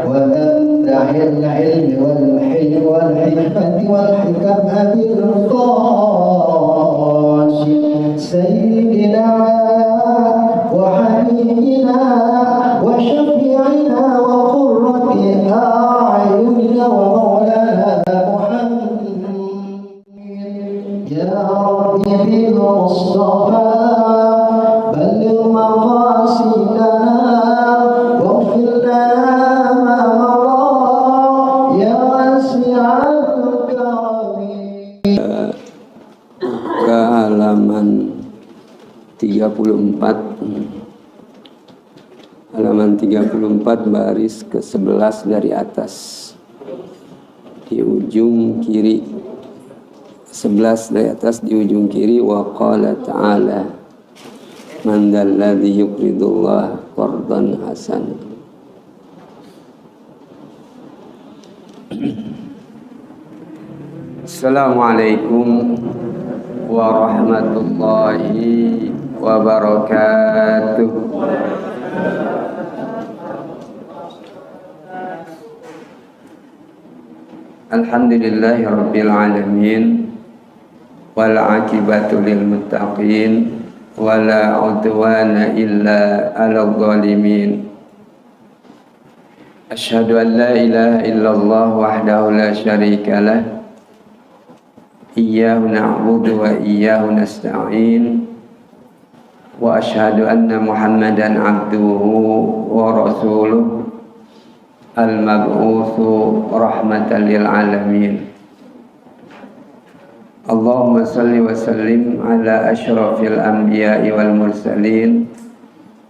ومنبع العلم والحلم والحكمة والحكم أبي القاسم سيدنا وحبيبنا وشفيعنا وقرة أعيننا ومولانا محمد يا رب بالمصطفى بلغ مقاصدنا واغفر لنا ما مضى يا واسع الكرم. Ke halaman 34 baris ke-11 dari atas di ujung kiri, 11 dari atas di ujung kiri. Wa qala ta'ala man dzalladzi yuqridullah qardan hasanan. Assalamualaikum warahmatullahi wabarakatuh. Alhamdulillahi rabbil alamin wal aqibatu lil muttaqin wala udwana illa 'alal zalimin. Asyhadu an la ilaha illallah wahdahu la syarika lah. Iyyahu na'budu wa iyyahu nasta'in. Wa asyhadu anna Muhammadan 'abduhu wa rasuluh al-mab'utsu rahmatan lil alamin. Allahumma salli wa sallim ala asyrafil anbiya'i wal mursalin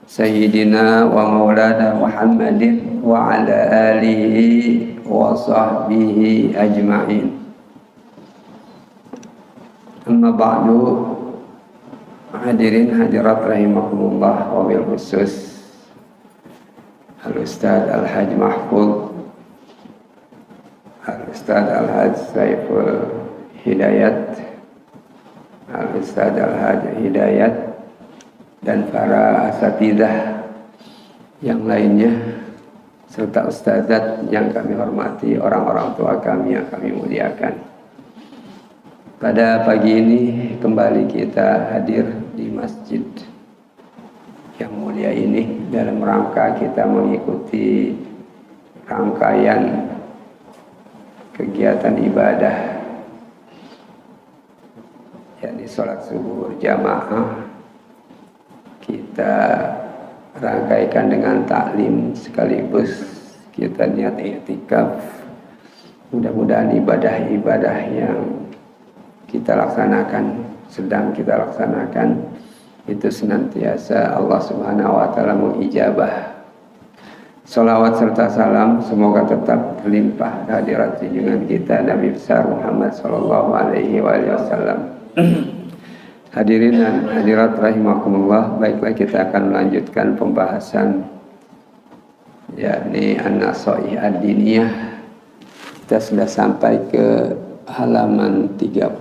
sayyidina wa maulana Muhammadin wa ala alihi wa sahbihi ajma'in. Amma ba'du, hadirin hadirat rahimakumullah, wabil khusus Al-Ustadz Al-Hajj Mahfud, Al-Ustadz Al-Hajj Saiful Hidayat, Al-Ustadz Al-Hajj Hidayat, dan para asatidzah yang lainnya, serta ustadzat yang kami hormati, orang-orang tua kami yang kami muliakan. Pada pagi ini kembali kita hadir di masjid yang mulia ini dalam rangka kita mengikuti rangkaian kegiatan ibadah, yakni sholat subuh berjamaah. Kita rangkaikan dengan taklim sekaligus kita niat i'tikaf. Mudah-mudahan ibadah-ibadah yang kita laksanakan, sedang kita laksanakan, itu senantiasa Allah Subhanahu wa Ta'ala mengijabah. Salawat serta salam semoga tetap berlimpah kehadirat junjungan kita Nabi besar Muhammad sallallahu alaihi wasallam. Hadirin dan hadirat rahimakumullah, baiklah kita akan melanjutkan pembahasan yakni an-nasaih ad-diniyah. Kita sudah sampai ke halaman 34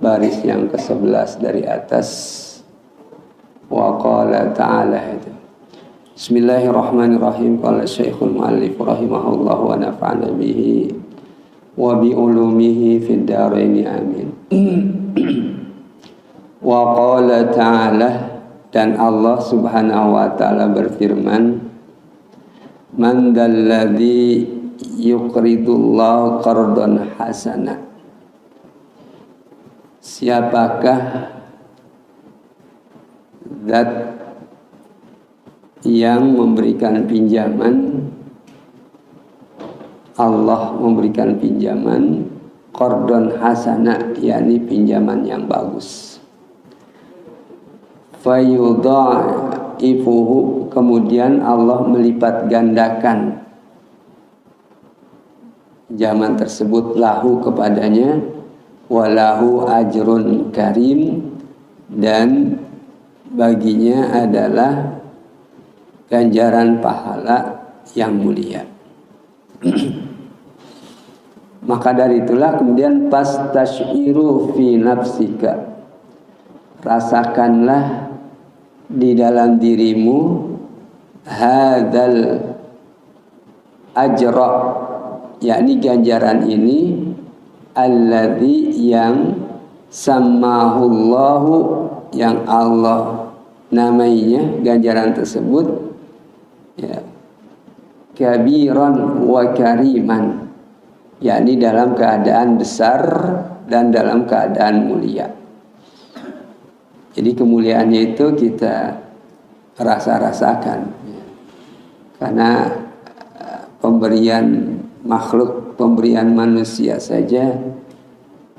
baris yang ke-11 dari atas. Wa qala ta'ala, itu Bismillahirrahmanirrahim. Qala Syekhul Mu'allif rahimahullah wa nafa'ana bihi wa bi ulumihi fid dharain amin. Wa qala ta'ala, dan Allah Subhanahu wa ta'ala berfirman, man dzalladzi yuqridullah qardan hasana. Siapakah zat yang memberikan pinjaman, Allah memberikan pinjaman qardon hasana, yakni pinjaman yang bagus. Fayudha'ifuhu, kemudian Allah melipat gandakan pinjaman tersebut lahu kepadanya, walahu ajrun karim, dan baginya adalah ganjaran pahala yang mulia. Maka dari itulah kemudian pastasyiru fi nafsika, rasakanlah di dalam dirimu hadzal ajra, yakni ganjaran ini alladzi yang sammahullahu, yang Allah namainya ganjaran tersebut ya, kabiran wa kariman, yakni dalam keadaan besar dan dalam keadaan mulia. Jadi kemuliaannya itu kita rasa-rasakan ya. Karena pemberian makhluk, pemberian manusia saja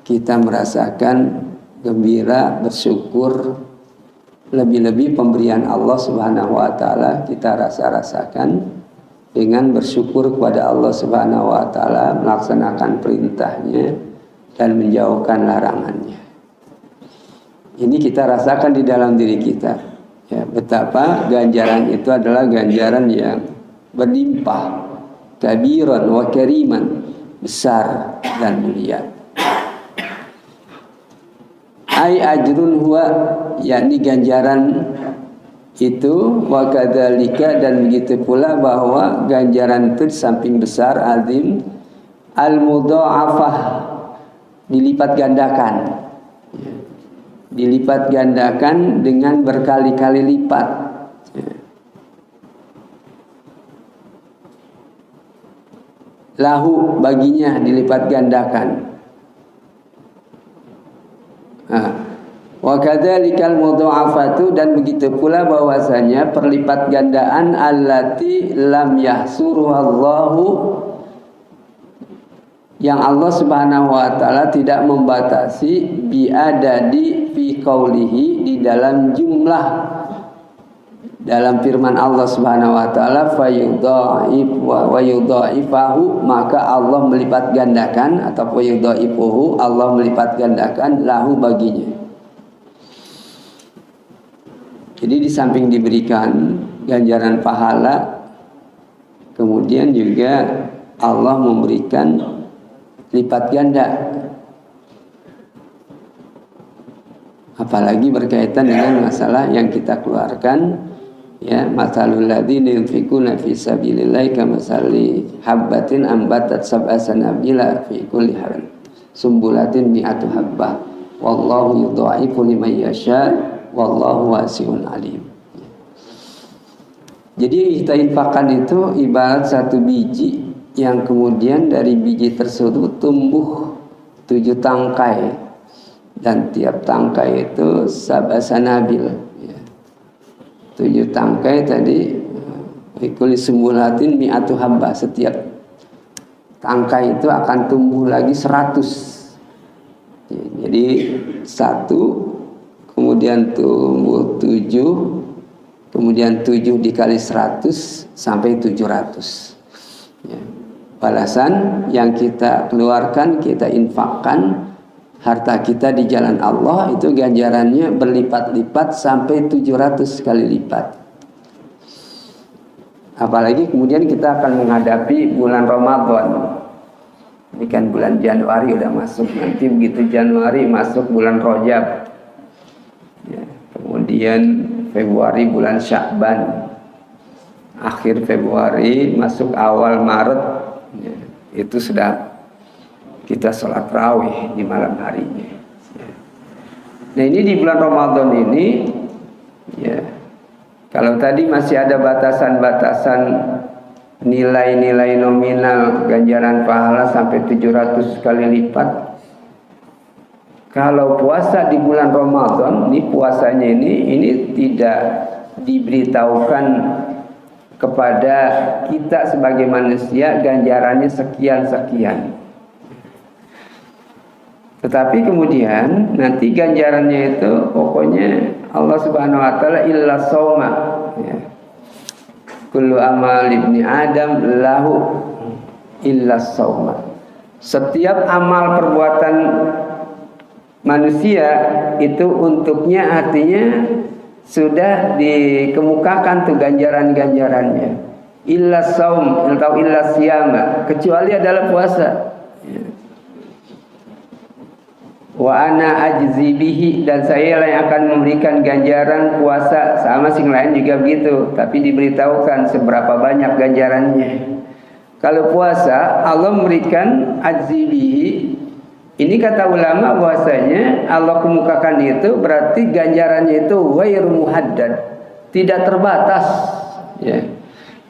kita merasakan gembira, bersyukur. Lebih-lebih pemberian Allah Subhanahu wa taala kita rasa-rasakan dengan bersyukur kepada Allah Subhanahu wa taala, melaksanakan perintahnya dan menjauhkan larangannya. Ini kita rasakan di dalam diri kita ya, betapa ganjaran itu adalah ganjaran yang berlimpah, kabiran wa kariman, besar dan mulia. Ai ajrun huwa, yakni ganjaran itu, wa kadzalika, dan begitu pula bahwa ganjaran itu di samping besar, azim, al mudha'afah, dilipat gandakan. Dilipat gandakan dengan berkali-kali lipat. Lahu, baginya dilipat gandakan. Wa kadzalikal mudha'afatu, dan begitu pula bahwasanya perlipat gandaan allati lam yahsuruhallahu, yang Allah Subhanahu wa taala tidak membatasi biadadi fi qaulihi, di dalam jumlah, dalam firman Allah Subhanahu wa taala fayudha'if wa yudha'ifahu, maka Allah melipat gandakan, atau yudha'ifuhu, Allah melipat gandakan lahu, baginya. Jadi di samping diberikan ganjaran pahala, kemudian juga Allah memberikan lipat ganda. Apalagi berkaitan dengan masalah yang kita keluarkan ya, masalul ladzina yunfikuna fi sabilillahi kamasali habbatin ambatat sab'a sanabila fi kulli harin sumbulatin mi'atu habbah wallahu yudha'ifu liman yasha wallahu wasi'un alim. Jadi kita infakkan itu ibarat satu biji yang kemudian dari biji tersebut tumbuh 7 tangkai, dan tiap tangkai itu sab'a sanabil ya. 7 tangkai tadi ikuli sumbulatin mi'atu habba, setiap tangkai itu akan tumbuh lagi 100 ya, jadi 1 kemudian tumbuh 7, kemudian 7 dikali 100 sampai 700 ya. Balasan yang kita keluarkan, kita infakkan harta kita di jalan Allah, itu ganjarannya berlipat-lipat sampai 700 kali lipat. Apalagi kemudian kita akan menghadapi bulan Ramadan. Ini kan bulan Januari udah masuk, nanti begitu Januari masuk bulan Rajab ya, kemudian Februari bulan Sya'ban, akhir Februari masuk awal Maret ya, itu sudah kita sholat tarawih di malam harinya. Nah ini di bulan Ramadan ini ya, kalau tadi masih ada batasan-batasan nilai-nilai nominal ganjaran pahala sampai 700 kali lipat, kalau puasa di bulan Ramadan, ini puasanya ini tidak diberitahukan kepada kita sebagai manusia ganjarannya sekian-sekian. Tetapi kemudian nanti ganjarannya itu pokoknya Allah Subhanahu wa taala illa shauma ya. Kullu amal ibni Adam lahu illa shauma. Setiap amal perbuatan manusia itu untuknya, artinya sudah dikemukakan tuh ganjaran-ganjarannya. Illa saum atau illa siyama, kecuali adalah puasa. Wa ana ajzi bihi, dan saya yang akan memberikan ganjaran puasa, sama sing lain juga begitu, tapi diberitahukan seberapa banyak ganjarannya. Kalau puasa Allah memberikan ajzibihi. Ini kata ulama bahwasanya Allah kemukakan itu berarti ganjarannya itu ghairu muhaddad, tidak terbatas, ya.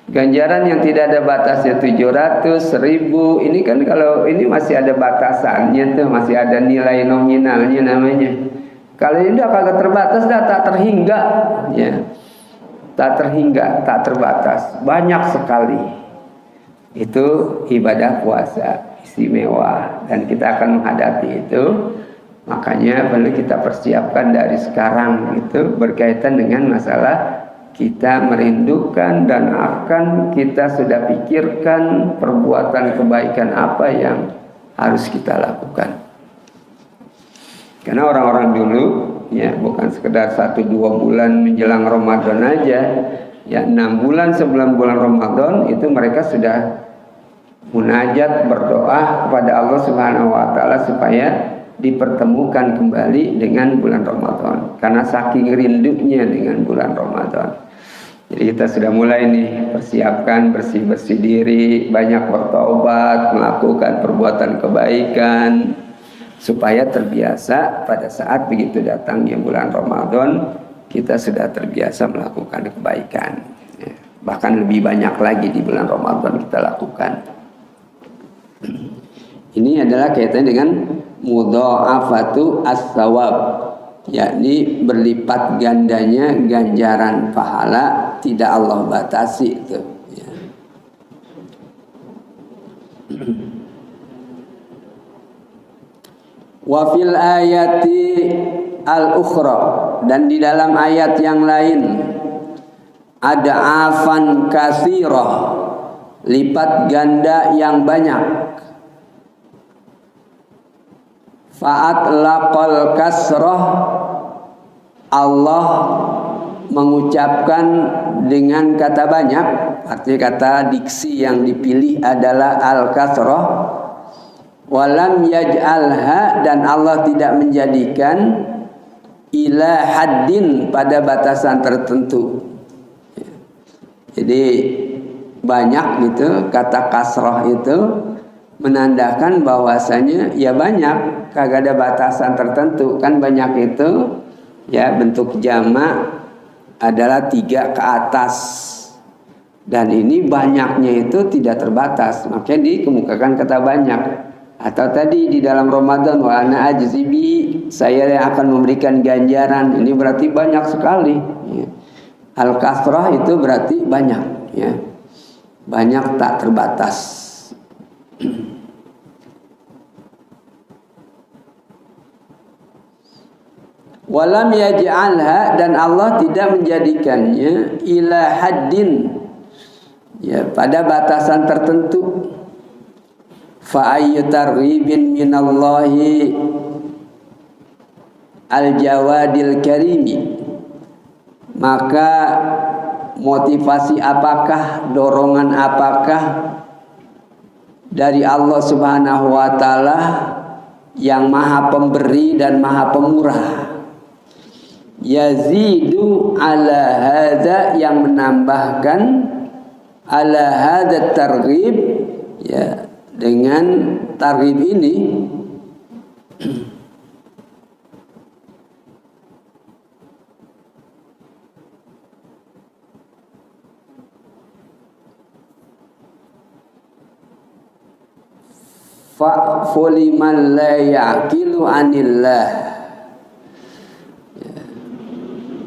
Ganjaran yang tidak ada batasnya 700, 1000. Ini kan kalau ini masih ada batasannya tuh, masih ada nilai nominalnya namanya. Kalau ini udah kagak terbatas, dah tak terhingga, ya. Tak terhingga, tak terbatas, banyak sekali. Itu ibadah puasa istimewa dan kita akan menghadapi itu. Makanya perlu kita persiapkan dari sekarang itu berkaitan dengan masalah kita merindukan dan akan kita sudah pikirkan perbuatan kebaikan apa yang harus kita lakukan. Karena orang-orang dulu ya bukan sekedar 1-2 bulan menjelang Ramadan aja, ya 6 bulan sebelum bulan Ramadan itu mereka sudah munajat berdoa kepada Allah Subhanahu wa taala supaya dipertemukan kembali dengan bulan Ramadan karena saking rindunya dengan bulan Ramadan. Jadi kita sudah mulai nih persiapkan bersih-bersih diri, banyak bertobat, melakukan perbuatan kebaikan supaya terbiasa pada saat begitu datangnya bulan Ramadan kita sudah terbiasa melakukan kebaikan. Bahkan lebih banyak lagi di bulan Ramadan kita lakukan. Ini adalah kaitannya dengan mudha'afatu as-sawab, yakni berlipat gandanya ganjaran pahala, tidak Allah batasi itu, ya. Wa fil ayati al-ukhra, dan di dalam ayat yang lain ada afan katsirah, lipat ganda yang banyak. Fa'at laqal kasrah, Allah mengucapkan dengan kata banyak, artinya kata diksi yang dipilih adalah al-kasrah. Walam yaj'alha, dan Allah tidak menjadikan ila haddin, pada batasan tertentu. Jadi banyak gitu, kata kasrah itu menandakan bahwasanya ya banyak, kagak ada batasan tertentu. Kan banyak itu ya bentuk jamak adalah 3 ke atas, dan ini banyaknya itu tidak terbatas, makanya dikemukakan kata banyak. Atau tadi di dalam Ramadan wa ana ajzibi, saya yang akan memberikan ganjaran, ini berarti banyak sekali, ya. Al-kasrah itu berarti banyak, ya. Banyak tak terbatas. Walam yaj'alha, dan Allah tidak menjadikannya ila haddin, ya, pada batasan tertentu. Fa ayyu targhibin minallahi al-jawadil karimi, maka motivasi apakah, dorongan apakah dari Allah Subhanahu wa taala yang Maha Pemberi dan Maha Pemurah, yazidu ala hadza, yang menambahkan ala hadza targhib, ya, dengan targhib ini fa'fuliman la yaqilu anillah, ya,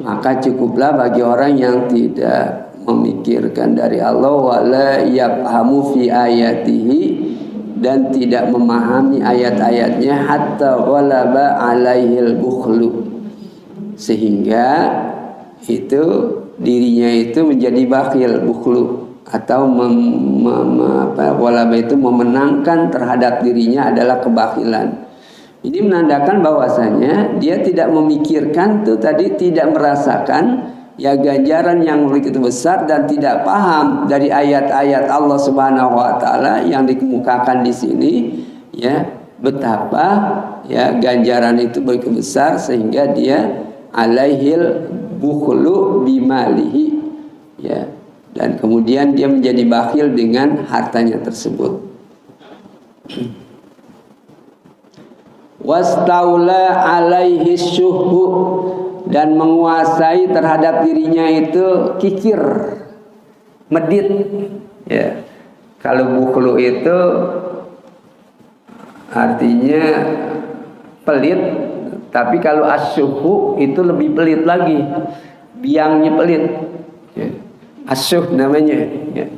maka cukuplah bagi orang yang tidak memikirkan dari Allah, wala yafhamu fi ayatihi, dan tidak memahami ayat-ayatnya, hatta ghalaba alaihil bukhlu, sehingga itu dirinya itu menjadi bakhil, bukhlu, atau ghalaba itu memenangkan terhadap dirinya adalah kebakhilan. Ini menandakan bahwasanya dia tidak memikirkan tuh tadi, tidak merasakan ya ganjaran yang begitu besar, dan tidak paham dari ayat-ayat Allah Subhanahu wa taala yang dikemukakan di sini, ya, betapa ya ganjaran itu begitu besar sehingga dia alaihil bukhlu bimalihi, ya, dan kemudian dia menjadi bakhil dengan hartanya tersebut. Wastaula alaihi syuhu, dan menguasai terhadap dirinya itu kikir, medit. Ya, kalau bukhlu itu artinya pelit, tapi kalau asyuhu itu lebih pelit lagi, biangnya pelit. Ya. Asyuh namanya. Ya.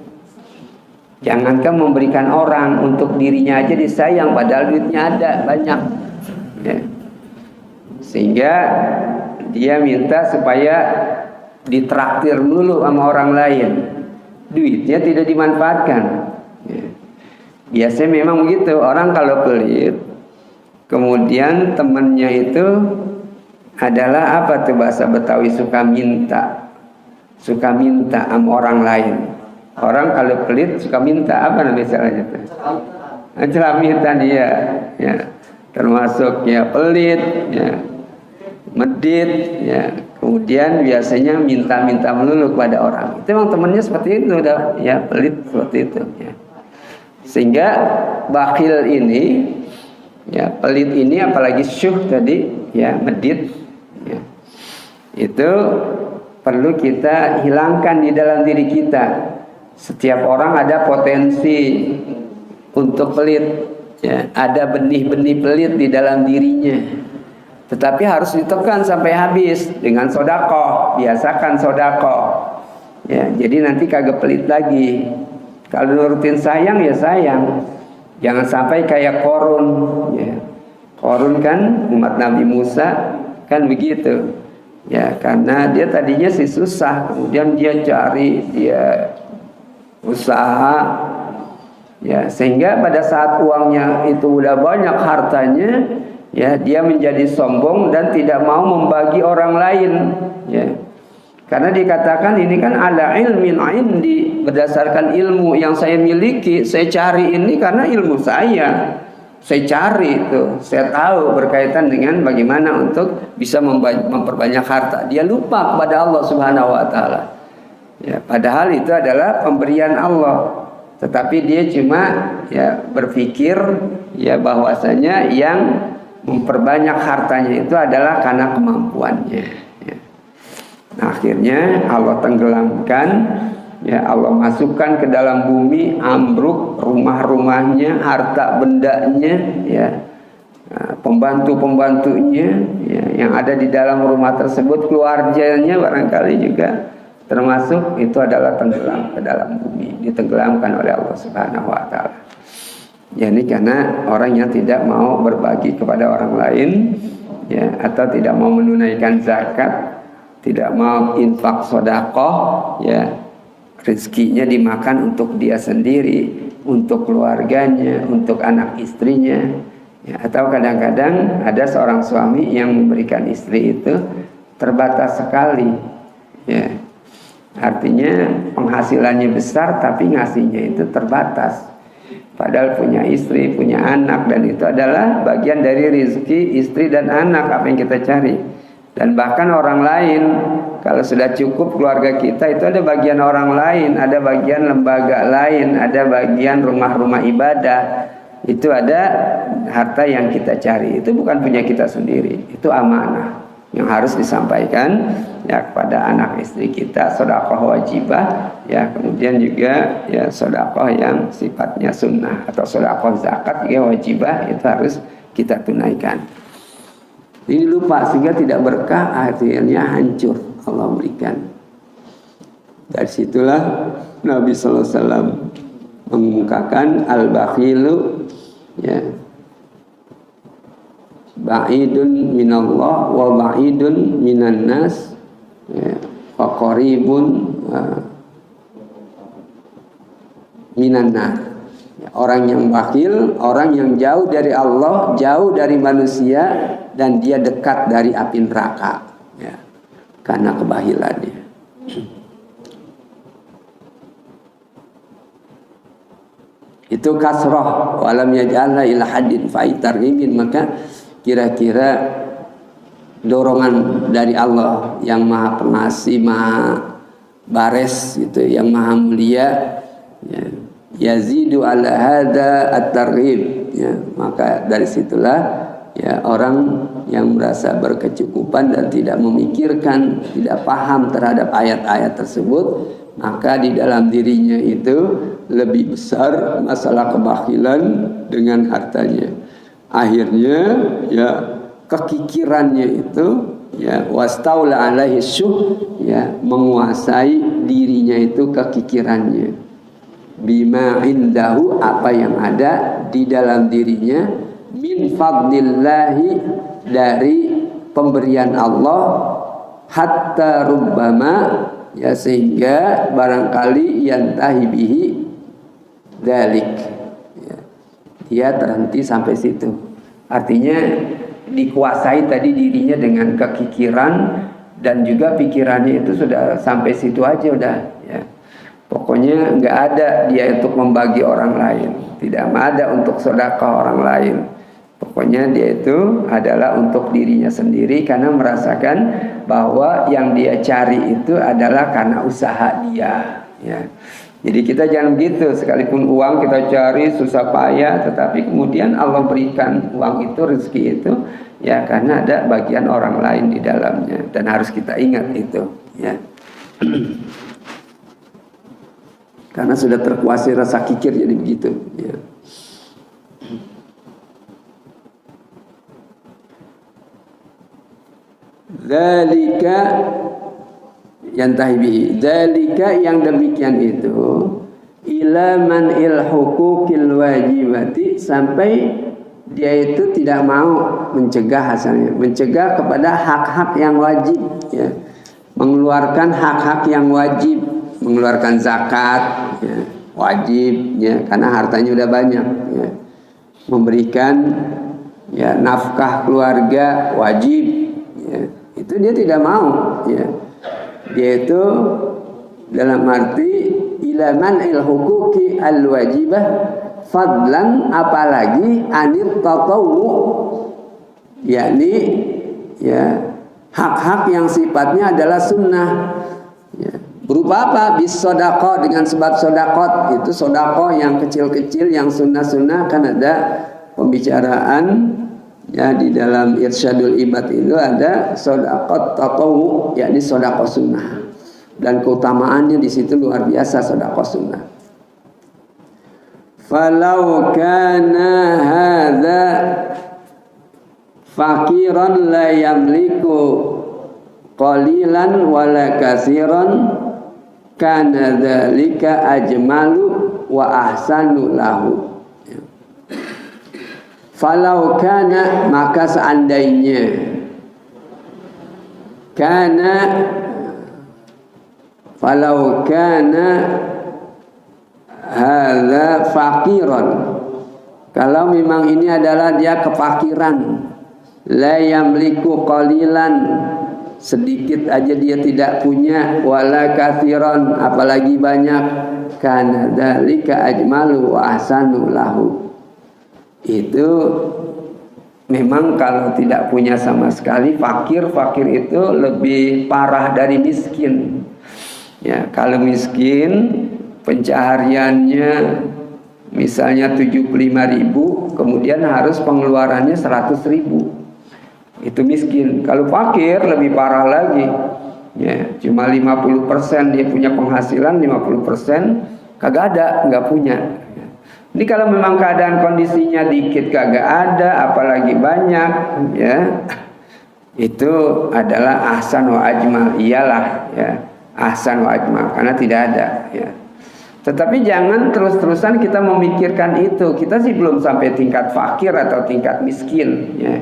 Jangankan memberikan orang, untuk dirinya aja disayang, padahal duitnya ada banyak. Ya. Sehingga dia minta supaya ditraktir dulu sama orang lain, duitnya tidak dimanfaatkan. Ya. Biasanya memang begitu, orang kalau pelit, kemudian temannya itu adalah apa tuh bahasa Betawi, suka minta sama orang lain. Orang kalau pelit suka minta, apa namanya istilahnya itu? Celamitan dia, ya. Termasuk ya pelit, ya, medit, ya. Kemudian biasanya minta-minta melulu kepada orang. Itu memang temannya seperti itu, udah, ya, pelit seperti itu. Ya. Sehingga bakhil ini, ya, pelit ini, apalagi syuh tadi, ya, medit, ya, itu perlu kita hilangkan di dalam diri kita. Setiap orang ada potensi untuk pelit, ya, ada benih-benih pelit di dalam dirinya, tetapi harus ditekan sampai habis dengan sedekah. Biasakan sedekah, ya, jadi nanti kagak pelit lagi. Kalau nurutin sayang, ya sayang, jangan sampai kayak Korun, ya. Korun kan umat Nabi Musa kan begitu, ya, karena dia tadinya sih susah, kemudian dia cari, dia usaha, ya, sehingga pada saat uangnya itu udah banyak hartanya, ya, dia menjadi sombong dan tidak mau membagi orang lain, ya, karena dikatakan ini kan ala ilmin indi, berdasarkan ilmu yang saya miliki, saya cari ini karena ilmu saya cari itu, saya tahu berkaitan dengan bagaimana untuk bisa memperbanyak harta. Dia lupa kepada Allah Subhanahu wa taala. Ya, padahal itu adalah pemberian Allah, tetapi dia cuma, ya, berpikir, ya, bahwasanya yang memperbanyak hartanya itu adalah karena kemampuannya. Ya. Nah, akhirnya Allah tenggelamkan, ya, Allah masukkan ke dalam bumi, ambruk rumah-rumahnya, harta bendanya, ya, pembantu-pembantunya, ya, yang ada di dalam rumah tersebut, keluarganya barangkali juga termasuk, itu adalah tenggelam ke dalam bumi, ditenggelamkan oleh Allah Subhanahu wa taala. Ya, ini karena orang yang tidak mau berbagi kepada orang lain, ya, atau tidak mau menunaikan zakat, tidak mau infak sedekah, ya, rezekinya dimakan untuk dia sendiri, untuk keluarganya, untuk anak istrinya, ya, atau kadang-kadang ada seorang suami yang memberikan istri itu terbatas sekali, ya. Artinya penghasilannya besar tapi ngasihnya itu terbatas. Padahal punya istri, punya anak, dan itu adalah bagian dari rezeki istri dan anak, apa yang kita cari. Dan bahkan orang lain, kalau sudah cukup keluarga kita, itu ada bagian orang lain, ada bagian lembaga lain, ada bagian rumah-rumah ibadah. Itu ada harta yang kita cari. Itu bukan punya kita sendiri, itu amanah yang harus disampaikan, ya, kepada anak istri kita, sedekah wajibah, ya, kemudian juga, ya, sedekah yang sifatnya sunnah atau sedekah zakat juga wajibah, itu harus kita tunaikan. Ini lupa sehingga tidak berkah, akhirnya hancur Allah berikan. Dari situlah Nabi sallallahu alaihi wasallam mengungkapkan al-bakhilu, ya, ba'idun minallah wa ba'idun minan nas, ya, wa qaribun minan nar. Orang yang bakhil, orang yang jauh dari Allah, jauh dari manusia, dan dia dekat dari api neraka, ya, karena kebahilannya. Itu kasrah, walam yaj'alna ila haddin faitarhimin. Maka kira-kira dorongan dari Allah yang maha pengasih, maha bares gitu yang maha mulia, ya, yazidu ala hada at-targhib, ya, maka dari situlah ya orang yang merasa berkecukupan dan tidak memikirkan, tidak paham terhadap ayat-ayat tersebut, maka di dalam dirinya itu lebih besar masalah kebakhilan dengan hartanya. Akhirnya ya kekikirannya itu ya wastaula alaihi syuh, ya menguasai dirinya itu kekikirannya. Bima indahu, apa yang ada di dalam dirinya, min fadlillahi, dari pemberian Allah, hatta rubbama, ya sehingga barangkali yantahi bihi dalik, ya, dia terhenti sampai situ. Artinya dikuasai tadi dirinya dengan kekikiran, dan juga pikirannya itu sudah sampai situ aja udah, ya. Pokoknya nggak ada dia untuk membagi orang lain, tidak ada untuk sedekah orang lain. Pokoknya dia itu adalah untuk dirinya sendiri, karena merasakan bahwa yang dia cari itu adalah karena usaha dia, ya. Jadi kita jangan begitu, sekalipun uang kita cari susah payah, tetapi kemudian Allah berikan uang itu, rezeki itu, ya karena ada bagian orang lain di dalamnya, dan harus kita ingat itu, ya. Karena sudah terkuasai rasa kikir, jadi begitu, ya. Dzalika yantahi bihi, dzalika yang demikian itu, ila man'il huquqil wajibati, sampai dia itu tidak mau mencegah, hasilnya mencegah kepada hak-hak yang wajib, ya. Mengeluarkan hak-hak yang wajib, mengeluarkan zakat, ya, wajib, ya, karena hartanya udah banyak, ya. Memberikan ya nafkah keluarga wajib, ya. Itu dia tidak mau, ya. Dia itu dalam arti ila man'il huquqi al wajibah fadlan, apalagi anit tatawwu, yakni ya hak-hak yang sifatnya adalah sunnah, ya. Berupa apa? Bis sodaqah, dengan sebab sodaqot, itu sodaqah yang kecil-kecil, yang sunnah-sunnah. Kan ada pembicaraan ya di dalam Irsyadul Ibad itu ada sodaqot tatawwu, yakni sodaqah sunnah, dan keutamaannya di situ luar biasa sodaqah sunnah. Falau kana hadza fakiran la yamliku qalilan wala katsiran, kana dzalika ajmalu wa ahsanu lahu. Falau kana, maka seandainya, kana falau kana hadza fakiran, kalau memang ini adalah dia kefakiran, la yamliku qalilan, sedikit aja dia tidak punya, wala katsiran, apalagi banyak, kana dzalika ajmalu wa ahsanu lahu. Itu memang kalau tidak punya sama sekali, fakir itu lebih parah dari miskin, ya. Kalau miskin pencahariannya misalnya 75.000, kemudian harus pengeluarannya 100.000, itu miskin. Kalau fakir lebih parah lagi, ya, cuma 50% dia punya penghasilan, 50% kagak ada, nggak punya. Ini kalau memang keadaan kondisinya dikit kagak ada, apalagi banyak, ya, itu adalah ahsan wa ajmal, iyalah, ya, ahsan wa ajmal, karena tidak ada, ya. Tetapi jangan terus-terusan kita memikirkan itu. Kita sih belum sampai tingkat fakir atau tingkat miskin, ya.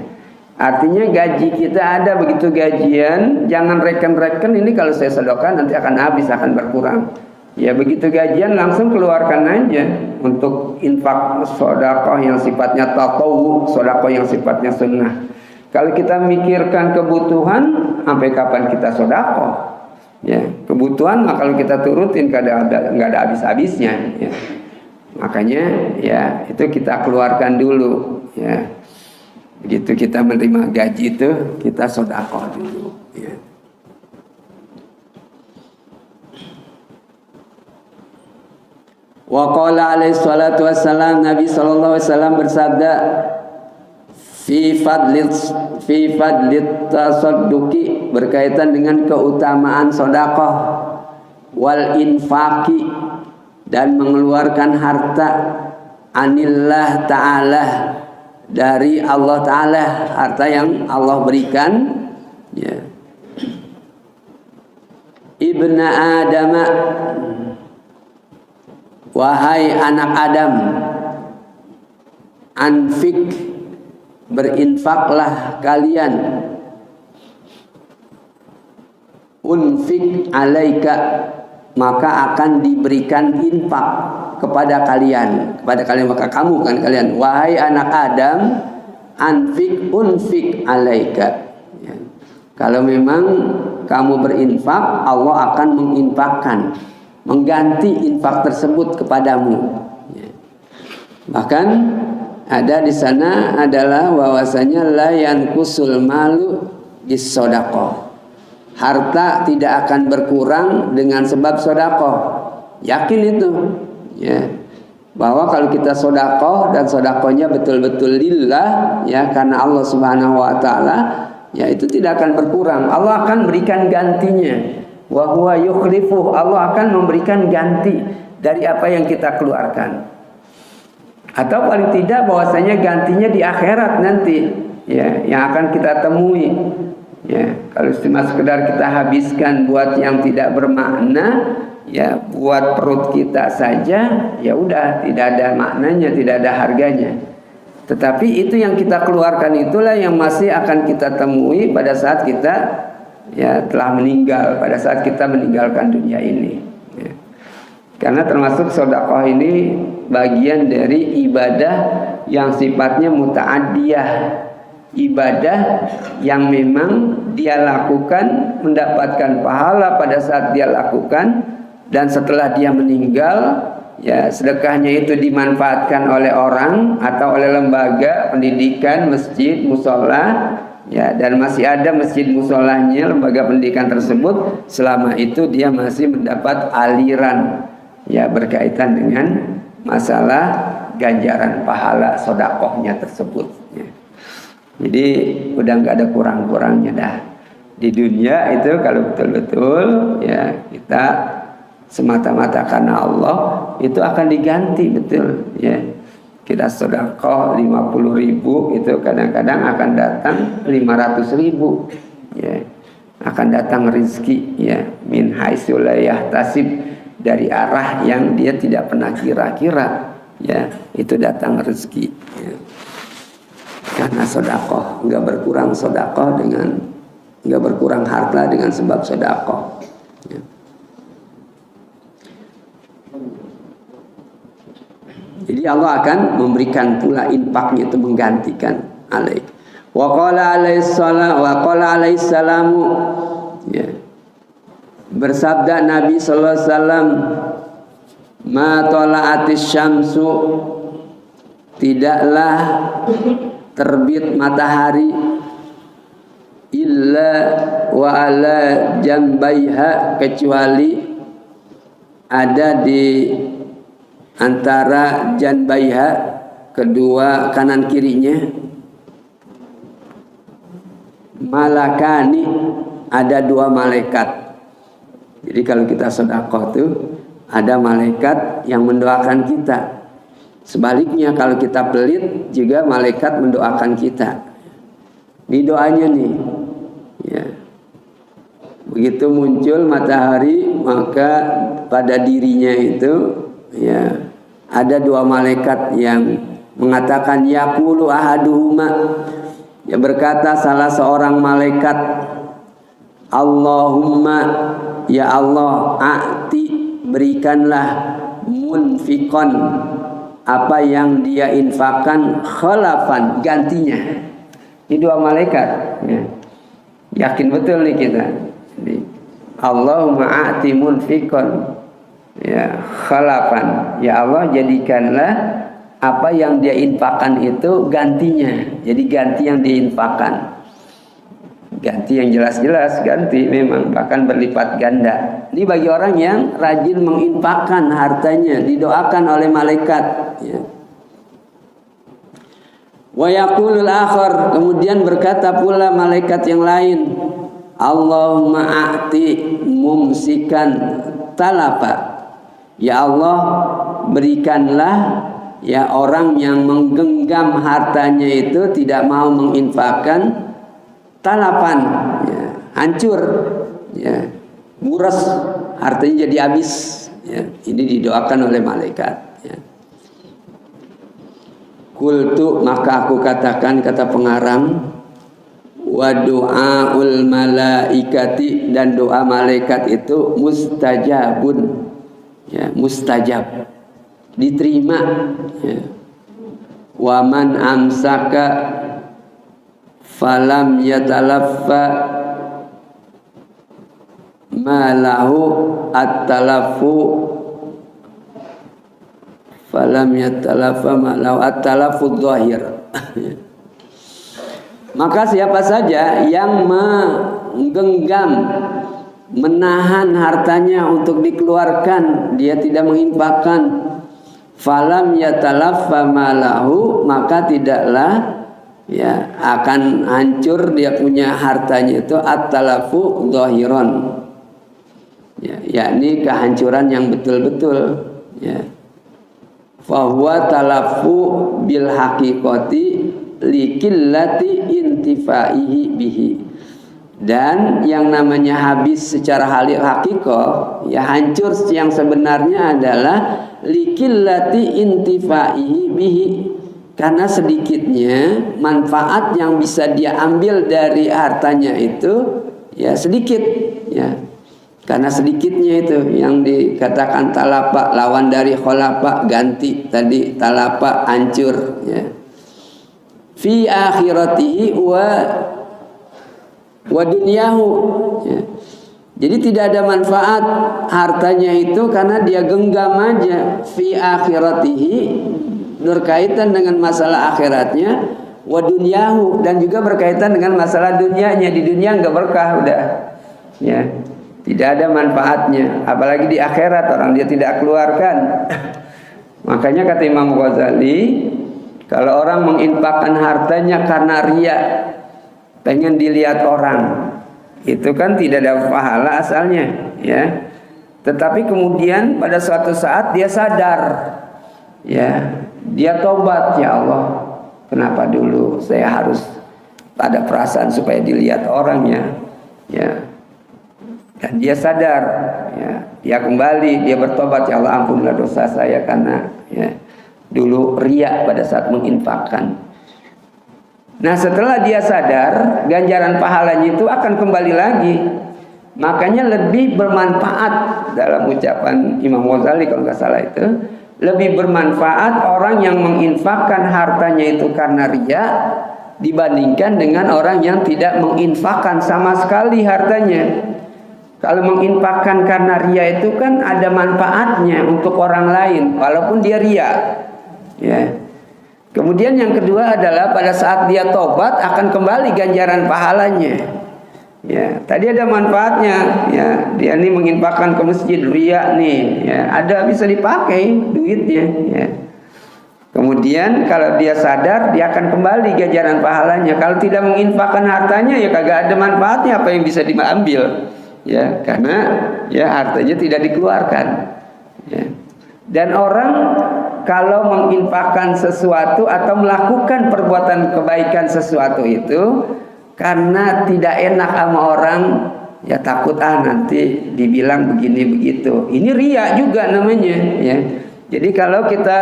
Artinya gaji kita ada, begitu gajian, jangan reken-reken ini kalau saya sedekah nanti akan habis, akan berkurang. Ya begitu gajian langsung keluarkan aja untuk infak sedekah yang sifatnya tatawwu, sedekah yang sifatnya sunnah. Kalau kita mikirkan kebutuhan, sampai kapan kita sedekah? Ya, kebutuhan mah kalau kita turutin nggak ada habis-habisnya, ya. Makanya ya itu kita keluarkan dulu, ya. Begitu kita menerima gaji itu kita sedekah dulu, ya. Wa qala alaihi salatu wassalam, Nabi sallallahu alaihi wasallam bersabda, fi fadlit tasadduqi, berkaitan dengan keutamaan sedekah, wal infaqi, dan mengeluarkan harta, anillah ta'ala, dari Allah Ta'ala, harta yang Allah berikan, ya. Ibna Adama, wahai anak Adam, anfik, berinfaklah kalian, unfik alaika, maka akan diberikan infak kepada kalian, maka kamu kan kalian, wahai anak Adam, anfik unfik alaika, ya. Kalau memang kamu berinfak, Allah akan menginfakkan, mengganti infak tersebut kepadamu, ya. Bahkan ada di sana adalah bahwasanya la yanqusul malu bis-shadaqah, harta tidak akan berkurang dengan sebab sedekah. Yakin itu, ya, bahwa kalau kita sedekah dan sedekahnya betul-betul lillah, ya, karena Allah Subhanahu wa taala, ya, itu tidak akan berkurang. Allah akan berikan gantinya. Wa huwa yukhlifu, Allah akan memberikan ganti dari apa yang kita keluarkan. Atau paling tidak bahwasanya gantinya di akhirat nanti, ya, yang akan kita temui. Ya, kalau cuma sekedar kita habiskan buat yang tidak bermakna, ya, buat perut kita saja, ya udah, tidak ada maknanya, tidak ada harganya. Tetapi itu yang kita keluarkan itulah yang masih akan kita temui pada saat kita, ya, telah meninggal, pada saat kita meninggalkan dunia ini, ya. Karena termasuk sedekah ini bagian dari ibadah yang sifatnya muta'addiyah, ibadah yang memang dia lakukan mendapatkan pahala pada saat dia lakukan, dan setelah dia meninggal, ya, sedekahnya itu dimanfaatkan oleh orang atau oleh lembaga pendidikan, masjid, musola, ya, dan masih ada masjid musolanya, lembaga pendidikan tersebut, selama itu dia masih mendapat aliran, ya, berkaitan dengan masalah ganjaran pahala sedekahnya tersebut, ya. Jadi udah nggak ada kurang-kurangnya dah di dunia itu kalau betul-betul, ya, kita semata-mata karena Allah, itu akan diganti betul, ya. Kita sedekah 50.000, itu kadang-kadang akan datang 500.000, ya. Akan datang rezeki, ya, min haitsu la yahtasib, dari arah yang dia tidak pernah kira-kira, ya, itu datang rezeki, ya. Karena sedekah, nggak berkurang sedekah dengan, nggak berkurang harta dengan sebab sedekah, ya. Jadi Allah akan memberikan pula infaknya, itu menggantikan alaik. Wa qala alaihi salamu, ya, bersabda Nabi sallallahu alaihi wasallam, ma tala'atis syamsu, tidaklah terbit matahari, illa wa ala jambaiha, kecuali ada di antara janbaiha, kedua kanan kirinya, malakani, ada dua malaikat. Jadi kalau kita sedekah tuh ada malaikat yang mendoakan kita. Sebaliknya kalau kita pelit juga malaikat mendoakan kita. Ini doanya nih, ya. Begitu muncul matahari, maka pada dirinya itu, ya, ada dua malaikat yang mengatakan yaqulu ahaduhuma, ya, berkata salah seorang malaikat, Allahumma, ya Allah, a'ti, berikanlah munfiqan, apa yang dia infakkan, khalafan, gantinya. Ini dua malaikat, ya. Yakin betul nih kita. Jadi, Allahumma a'ti munfiqan, ya, khalafan, ya Allah, jadikanlah apa yang dia infakkan itu gantinya, jadi ganti yang diinfakkan. Ganti yang jelas-jelas ganti memang, bahkan berlipat ganda. Ini bagi orang yang rajin menginfakkan hartanya, didoakan oleh malaikat, ya. Wa yaqulul akhar, kemudian berkata pula malaikat yang lain, Allahumma a'ti mumsikan talafa. Ya Allah, berikanlah ya orang yang menggenggam hartanya itu tidak mau menginfakkan, talapan, ya, hancur, ya, buras, hartanya jadi habis, ya. Ini didoakan oleh malaikat, ya. Qultu, maka aku katakan, kata pengarang, wa du'aul malaikati, dan doa malaikat itu mustajabun, ya, mustajab, diterima, ya. Wa man amsaka falam yatalaffa malahu at-talafu, falam yatalaffa malahu at-talafu dhahir. Maka siapa saja yang menggenggam, menahan hartanya untuk dikeluarkan, dia tidak menginfakkan, falam yatalaffa malahu, maka tidaklah, ya, akan hancur dia punya hartanya itu, at-talafu dhahiran, ya, yakni kehancuran yang betul-betul, ya. Fahuwa talafu bil haqiqati likillati intifaihi bihi. Dan yang namanya habis secara hakikoh, ya, hancur yang sebenarnya adalah likillati intifaihi bihi, karena sedikitnya manfaat yang bisa dia ambil dari hartanya itu, ya, sedikit, ya. Karena sedikitnya itu yang dikatakan talapa, lawan dari kholafa, ganti tadi talapa, hancur, ya. Fi akhiratihi wa dunyahu, ya. Jadi tidak ada manfaat hartanya itu karena dia genggam aja. Fi akhiratihi, berkaitan dengan masalah akhiratnya, wa dunyahu, dan juga berkaitan dengan masalah dunianya. Di dunia enggak berkah udah, ya, tidak ada manfaatnya, apalagi di akhirat orang dia tidak keluarkan. Makanya kata Imam Ghazali, kalau orang menginfakkan hartanya karena riya, pengen dilihat orang, itu kan tidak ada pahala asalnya, ya. Tetapi kemudian pada suatu saat dia sadar, ya, dia tobat, ya Allah, kenapa dulu saya harus ada perasaan supaya dilihat orangnya, ya. Dan dia sadar, ya, dia kembali, dia bertobat, ya Allah, ampunilah dosa saya karena, ya, dulu riya pada saat menginfakkan. Nah, setelah dia sadar, ganjaran pahalanya itu akan kembali lagi. Makanya lebih bermanfaat, dalam ucapan Imam Ghazali kalau nggak salah itu, lebih bermanfaat orang yang menginfakkan hartanya itu karena riya dibandingkan dengan orang yang tidak menginfakkan sama sekali hartanya. Kalau menginfakkan karena riya itu kan ada manfaatnya untuk orang lain, walaupun dia riya, ya. Kemudian yang kedua adalah pada saat dia tobat akan kembali ganjaran pahalanya, ya. Tadi ada manfaatnya, ya. Dia ini menginfakkan ke masjid, riya nih, ya. Ada bisa dipakai duitnya, ya. Kemudian kalau dia sadar, dia akan kembali ganjaran pahalanya. Kalau tidak menginfakkan hartanya, ya kagak ada manfaatnya, apa yang bisa diambil, ya, karena, ya, hartanya tidak dikeluarkan, ya. Dan orang kalau menginfakkan sesuatu atau melakukan perbuatan kebaikan sesuatu itu karena tidak enak sama orang, ya, takut nanti dibilang begini begitu, ini riya juga namanya, ya. Jadi kalau kita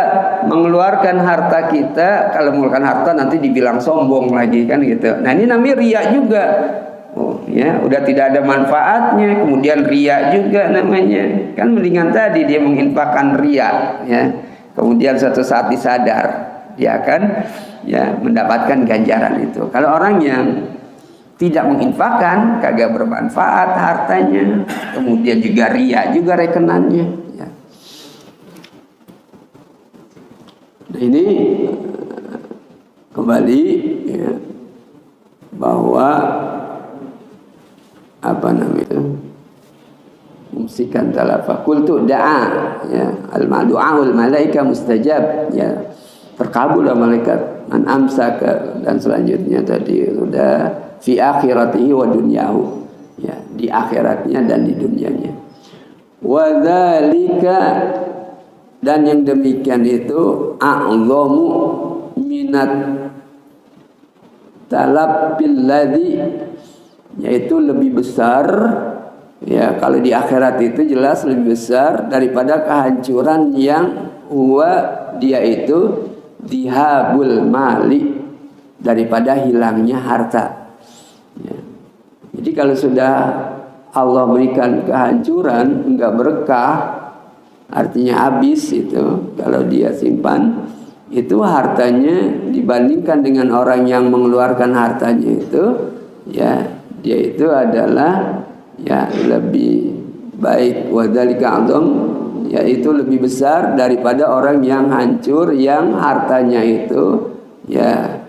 mengeluarkan harta kita, kalau mengeluarkan harta nanti dibilang sombong lagi, kan gitu. Nah, ini namanya riya juga. Oh, ya, udah tidak ada manfaatnya, kemudian riya juga namanya. Kan mendingan tadi dia menginfakkan riya, ya. Kemudian suatu saat disadar, dia akan, ya, mendapatkan ganjaran itu. Kalau orang yang tidak menginfakkan, kagak bermanfaat hartanya, kemudian juga riya juga rekenannya, ya. Nah, ini kembali, ya, bahwa apa namanya, mumsikan talafa. Qultu da'a, ya, al-du'aul malaika mustajab, ya, terkabul malaikat. Man amsaka, dan selanjutnya tadi sudah fi akhiratihi wa dunyahu, ya, di akhiratnya dan di dunianya. Wa dzalika, dan yang demikian itu a'zamu minat talabil ladzi, yaitu lebih besar, ya, kalau di akhirat itu jelas lebih besar daripada kehancuran yang dia itu dihabul mali, daripada hilangnya harta, ya. Jadi kalau sudah Allah berikan kehancuran, enggak berkah, artinya habis itu. Kalau dia simpan itu hartanya, dibandingkan dengan orang yang mengeluarkan hartanya itu, ya, dia itu adalah, ya, lebih baik. Wadzalika a'zam, yaitu lebih besar daripada orang yang hancur, yang hartanya itu, ya,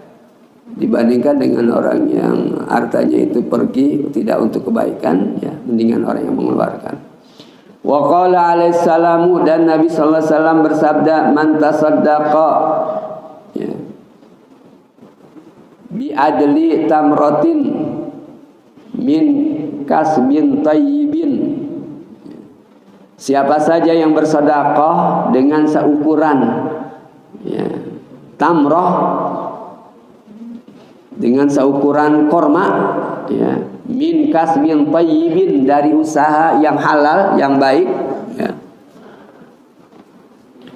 dibandingkan dengan orang yang hartanya itu pergi tidak untuk kebaikan, ya, mendingan orang yang mengeluarkan. Wa qala alaihi salamu, dan Nabi sallallahu alaihi wasallam bersabda, man tasaddaqa, ya, bi adli tamratin min kasbin tayyibin, siapa saja yang bersedekah dengan seukuran, ya, tamroh, dengan seukuran korma, ya, min kasbin tayyibin, dari usaha yang halal, yang baik, ya.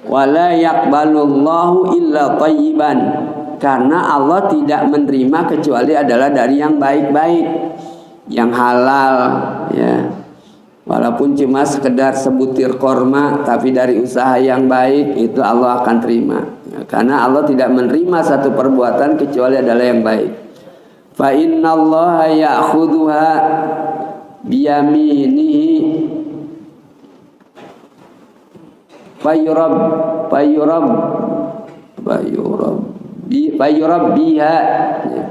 Wala yaqbalullahu illa tayyiban, karena Allah tidak menerima kecuali adalah dari yang baik-baik, yang halal, ya. Walaupun cuma sekedar sebutir korma, tapi dari usaha yang baik, itu Allah akan terima, ya, karena Allah tidak menerima satu perbuatan kecuali adalah yang baik. Fa innallaha ya'khudhuha biyaminihi fayurabbiha, ya.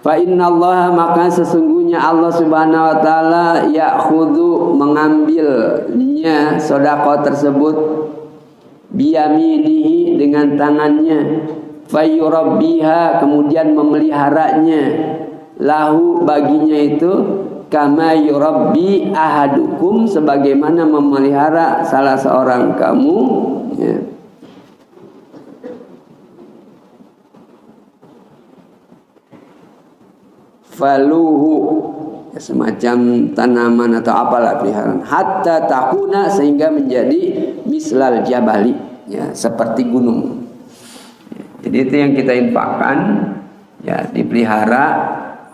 Fa innallaha, maka sesungguhnya Allah Subhanahu wa taala, ya'khudhu, mengambilnya sedekah tersebut, biyaminihi, dengan tangannya, fayurabbiha, kemudian memeliharanya, lahu, baginya itu, kama yurabbi ahadukum, sebagaimana memelihara salah seorang kamu, ya. Faluhu, ya, semacam tanaman atau apalah peliharaan, hatta takuna, sehingga menjadi mislal jabali, ya, seperti gunung. Jadi itu yang kita infakkan, ya, dipelihara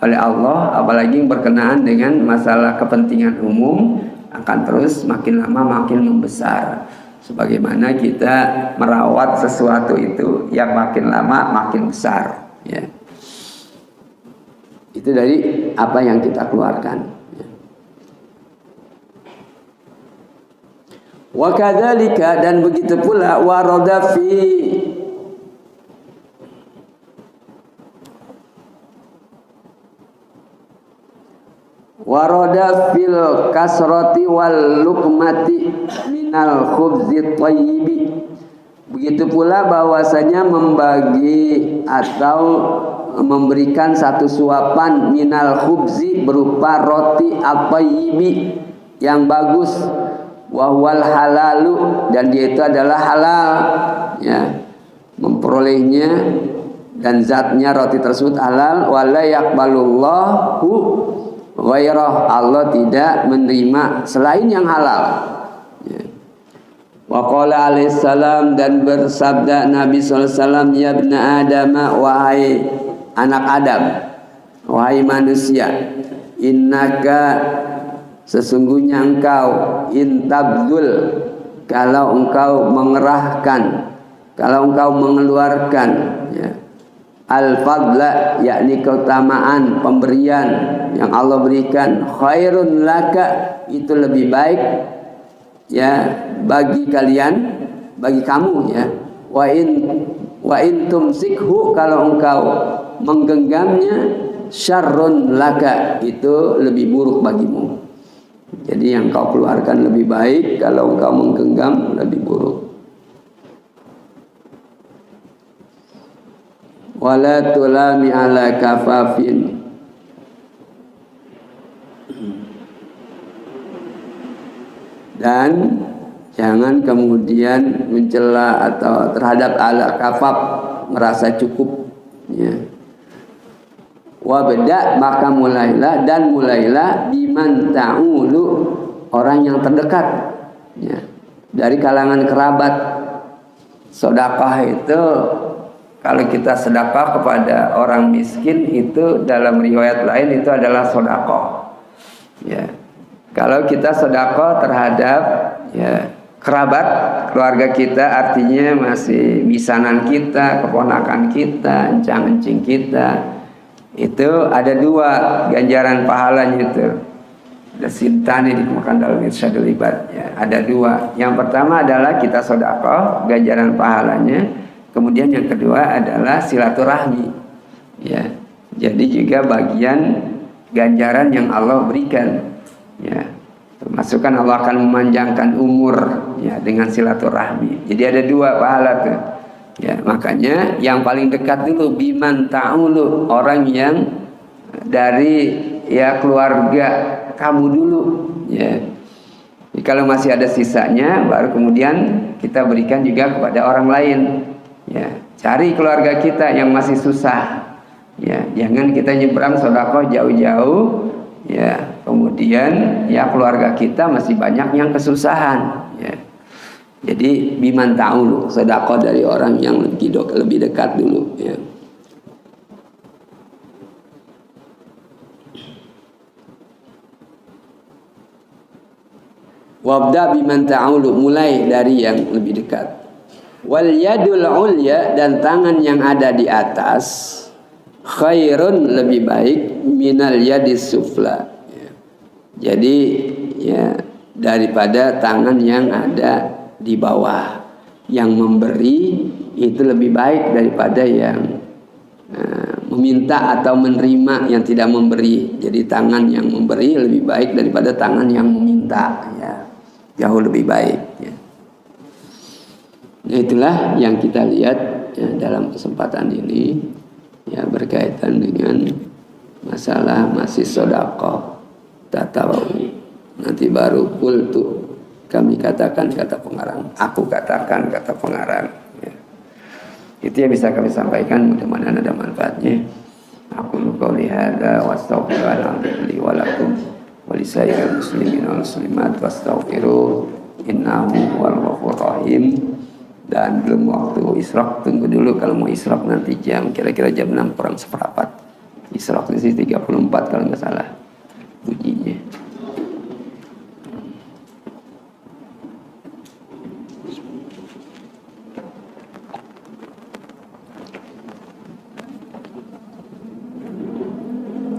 oleh Allah, apalagi yang berkenaan dengan masalah kepentingan umum, akan terus makin lama makin membesar. Sebagaimana kita merawat sesuatu itu yang makin lama makin besar, ya. Itu dari apa yang kita keluarkan, ya. Wa kadzalika, dan begitu pula, warada fi warada fil kasrati wal luqmati minal khubzi thayyibi. Begitu pula bahwasanya membagi atau memberikan satu suapan minal khubzi, berupa roti at-thayyibi, yang bagus, wahwal halalu, dan dia itu adalah halal, ya, memperolehnya dan zatnya roti tersebut halal. Wala yaqbalullahu ghairah, Allah tidak menerima selain yang halal, ya. Wa qala alaihi salam, dan bersabda Nabi sallallahu alaihi wasallam, ya ibna Adam, wahai anak Adam, wahai manusia, innaka, sesungguhnya engkau, intabdul, kalau engkau mengerahkan, kalau engkau mengeluarkan, ya, al-fadla, yakni keutamaan, pemberian yang Allah berikan, khairun laka, itu lebih baik, ya, bagi kalian, bagi kamu, ya. Wa in tumsikhu, kalau engkau menggenggamnya, syarrun laka, itu lebih buruk bagimu. Jadi yang kau keluarkan lebih baik, kalau engkau menggenggam lebih buruk. Wala tulami ala kafafin, dan jangan kemudian mencela atau terhadap ala kafaf, merasa cukup, ya. Wabda, maka mulailah, dan mulailah biman ta'ulu, orang yang terdekat, ya, dari kalangan kerabat. Sedekah itu, kalau kita sedekah kepada orang miskin, itu dalam riwayat lain itu adalah sedekah, ya. Kalau kita sedekah terhadap, ya, kerabat keluarga kita, artinya masih misanan kita, keponakan kita, encang-encing kita, itu ada dua ganjaran pahalanya itu. Ada sintani dikemukakan dalam Irsyadul Ibad, ya, ada dua. Yang pertama adalah kita sedekah, ganjaran pahalanya. Kemudian yang kedua adalah silaturahmi, ya. Jadi juga bagian ganjaran yang Allah berikan, ya. Termasuk kan Allah akan memanjangkan umur, ya, dengan silaturahmi. Jadi ada dua pahala tuh. Ya, makanya yang paling dekat dulu biman ta'ulu, orang yang dari, ya, keluarga kamu dulu, ya. Jadi kalau masih ada sisanya, baru kemudian kita berikan juga kepada orang lain, ya. Cari keluarga kita yang masih susah, ya. Jangan kita nyebrang sedekah jauh-jauh, ya. Kemudian, ya, keluarga kita masih banyak yang kesusahan, ya. Jadi biman ta'ulu, sedekah dari orang yang lebih dekat dulu, ya. Wabda biman ta'ulu, mulai dari yang lebih dekat. Wal yadul ulya, dan tangan yang ada di atas, khairun, lebih baik, minal yadis sufla, ya. Jadi, ya, daripada tangan yang ada di bawah. Yang memberi itu lebih baik daripada yang meminta atau menerima yang tidak memberi. Jadi tangan yang memberi lebih baik daripada tangan yang meminta, ya. Jauh lebih baik, ya. Nah, itulah yang kita lihat, ya, dalam kesempatan ini, ya, berkaitan dengan masalah masih sedekah tatawwu. Nanti baru qultu, kami katakan, kata pengarang, aku katakan, kata pengarang, ya. Itu yang bisa kami sampaikan, mudah-mudahan ada manfaatnya. Aku qouli hadza wa astaghfirullaha li wa lakum wa lisairil muslimin wal muslimat wastaghfiruh innahu huwal ghafurur rahim. Dan belum waktu isyraq, tunggu dulu kalau mau isyraq nanti kira-kira jam 6 kurang seperempat. Isyraq di 34 kalau nggak salah bunyinya.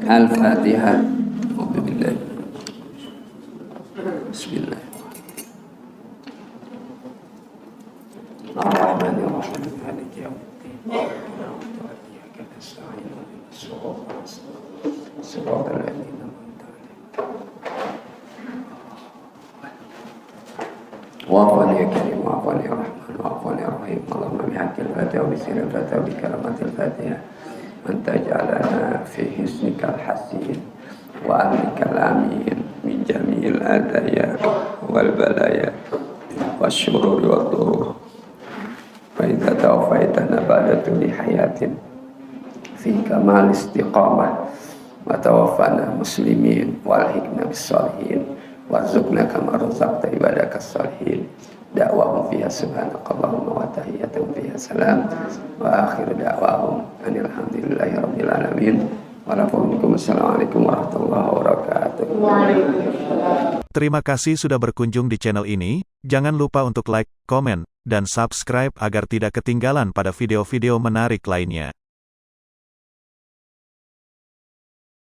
Al-Fatihah. Bismillah. Ar-Rahmanir-Rahim. Maliki yaumiddin. Iyyaka nasta'in wa ihdinas siratal ladzina an'amta 'alaihim. Wa'afwan ya Karim, wa'afwan ya Rahman, wa'afwan ya Rahim. Allahumma bihaqqil Fatihah wa bisiril Fatihah wa bikaramatil Fatihah. Anta ja'alana fi hisnikal hasin wa amlikal amin min jami'il adaya wal balaya wasyururi wa dhurur. Fa idza tawafaitana ba'da tuli hayatin fi kamal istiqamah wa tawaffana muslimin wal hikna bis salihin warzuqna kama razaqta ibadakas salihin. Da'wahum fiha subhanakallahumma wa tahiyyatuhum fiha salam wa akhiru da'wahum anil hamdulillahi rabbil alamin. Wassalamualaikum warahmatullahi wabarakatuh. Terima kasih sudah berkunjung di channel ini. Jangan lupa untuk like, komen, dan subscribe agar tidak ketinggalan pada video-video menarik lainnya.